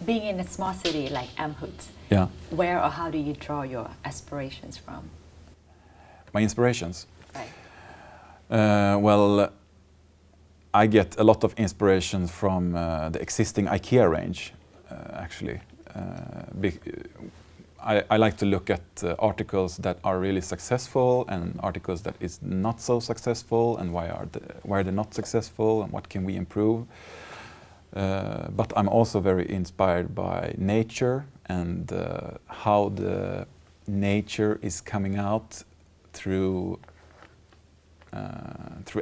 Being in a small city like Amphout, Yeah. where or how do you draw your aspirations from? My inspirations? Right. Well, I get a lot of inspiration from the existing IKEA range, actually. I like to look at articles that are really successful and articles that is not so successful, and why are they not successful, and what can we improve. But I'm also very inspired by nature and how the nature is coming out through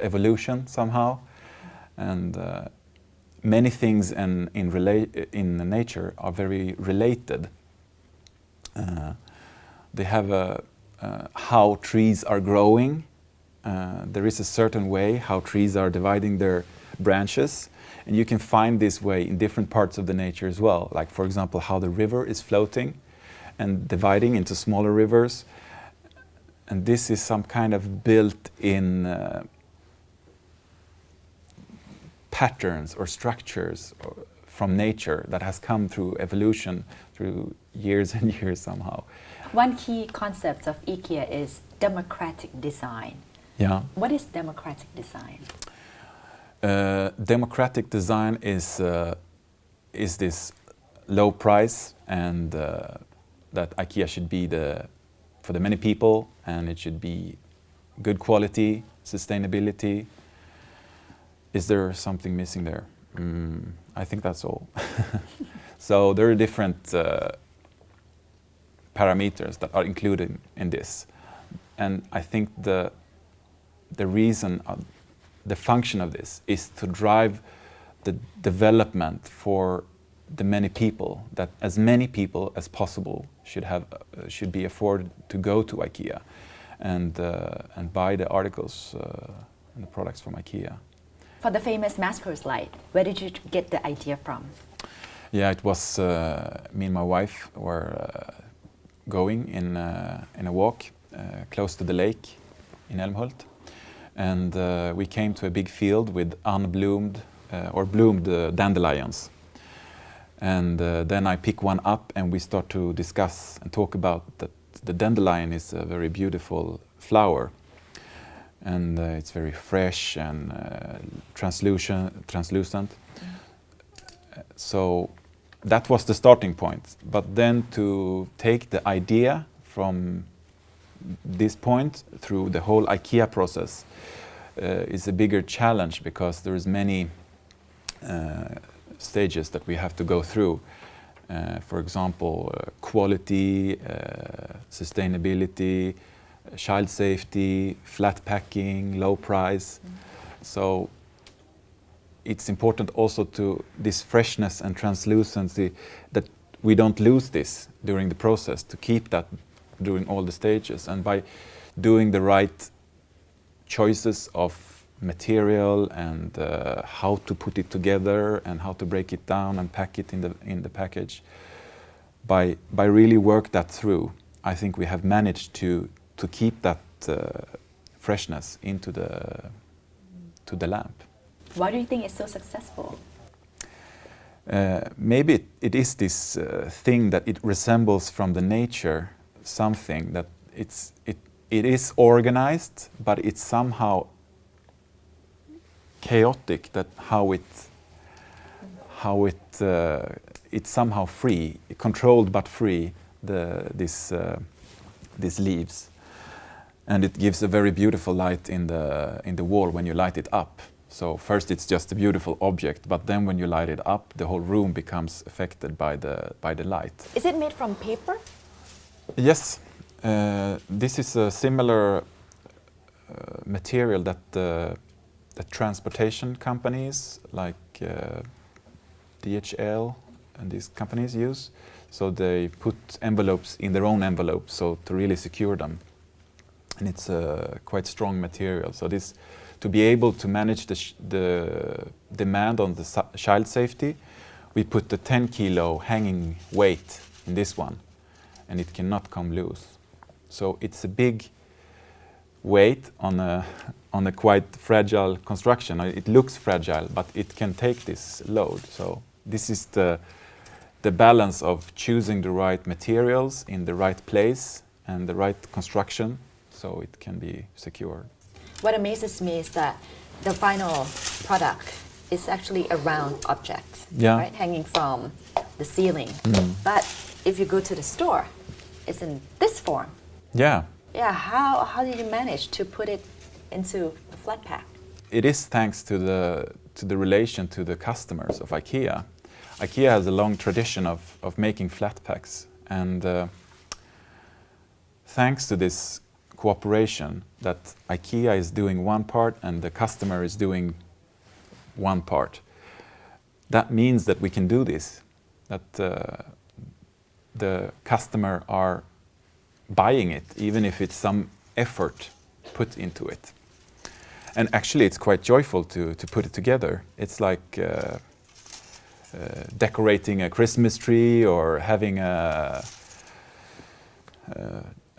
evolution somehow, and many things in nature are very related. They have how trees are growing. There is a certain way how trees are dividing their branches, and you can find this way in different parts of the nature as well. Like, for example, how the river is floating and dividing into smaller rivers. And this is some kind of built-in patterns or structures from nature that has come through evolution through years and years somehow. One key concept of IKEA is democratic design. Yeah. What is democratic design? Democratic design is this low price, and that IKEA should be for the many people, and it should be good quality, sustainability. Is there something missing there? I think that's all. So there are different parameters that are included in this, and I think the reason, the function of this is to drive the development for the many people, that as many people as possible should be afforded to go to IKEA and buy the articles and the products from IKEA. For the famous masquerade light, where did you get the idea from? Yeah, it was me and my wife were going in a walk close to the lake in Älmhult, and we came to a big field with unbloomed or bloomed dandelions. And then I pick one up, and we start to discuss and talk about that the dandelion is a very beautiful flower, and it's very fresh and translucent. So that was the starting point. But then to take the idea from this point through the whole IKEA process is a bigger challenge, because there is many stages that we have to go through. For example, quality, sustainability, child safety, flat packing, low price. So it's important also to this freshness and translucency, that we don't lose this during the process, to keep that during all the stages. And by doing the right choices of material and how to put it together and how to break it down and pack it in the package, by really work that through, I think we have managed to keep that freshness into the lamp. Why do you think it's so successful? Maybe it is this thing that it resembles from the nature, something that it is organized, but it's somehow chaotic, that it's somehow free, controlled but free, these leaves, and it gives a very beautiful light in the wall when you light it up. So first it's just a beautiful object, but then when you light it up, the whole room becomes affected by the light. Is it made from paper? Yes, this is a similar material that the transportation companies like DHL and these companies use. So they put envelopes in their own envelopes, so to really secure them. And it's a quite strong material. So this, to be able to manage the demand on the child safety, we put the 10 kilo hanging weight in this one, and it cannot come loose. So it's a big weight on a quite fragile construction. It looks fragile, but it can take this load. So this is the the balance of choosing the right materials in the right place and the right construction so it can be secured. What amazes me is that the final product is actually a round object, Yeah. right, hanging from the ceiling. But if you go to the store, it's in this form. Yeah, Yeah, how did you manage to put it into a flat pack? it is thanks to the relation to the customers of IKEA. IKEA has a long tradition of making flat packs, and thanks to this cooperation that IKEA is doing one part and the customer is doing one part, that means that we can do this, that the customer are buying it, even if it's some effort put into it. And actually it's quite joyful to put it together. It's like decorating a Christmas tree or having a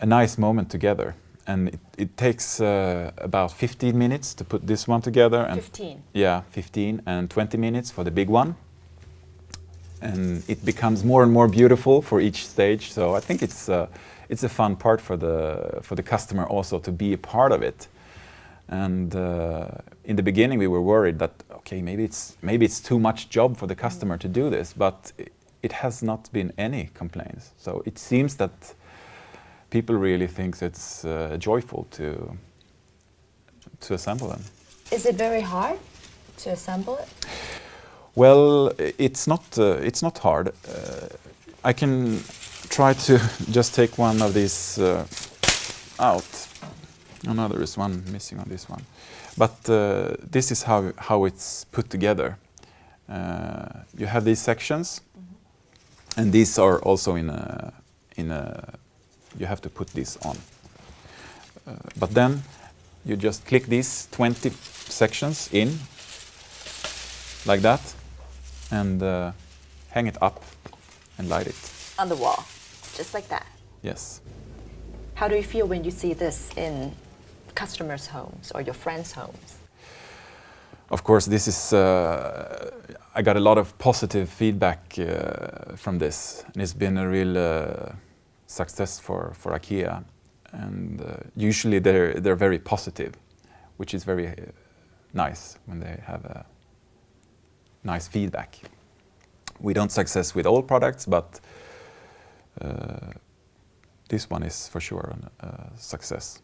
nice moment together. And it takes about 15 minutes to put this one together. And 15? Yeah, 15 and 20 minutes for the big one. And it becomes more and more beautiful for each stage. So I think it's a fun part for the customer also to be a part of it. And in the beginning we were worried that okay, maybe it's too much job for the customer to do this, but it has not been any complaints. So it seems that people really think it's joyful to assemble them. Is it very hard to assemble it? Well, it's not hard. I can try to just take one of these out. Oh no, there is one missing on this one. But this is how it's put together. You have these sections, and these are also in a. You have to put this on. But then you just click these 20 sections in, like that, and hang it up and light it. On the wall, just like that. Yes. How do you feel when you see this in customers' homes or your friends' homes? Of course, this is. I got a lot of positive feedback from this, and it's been a real success for IKEA. And usually they're very positive, which is very nice when they have a nice feedback. We don't success with all products, but this one is for sure a success.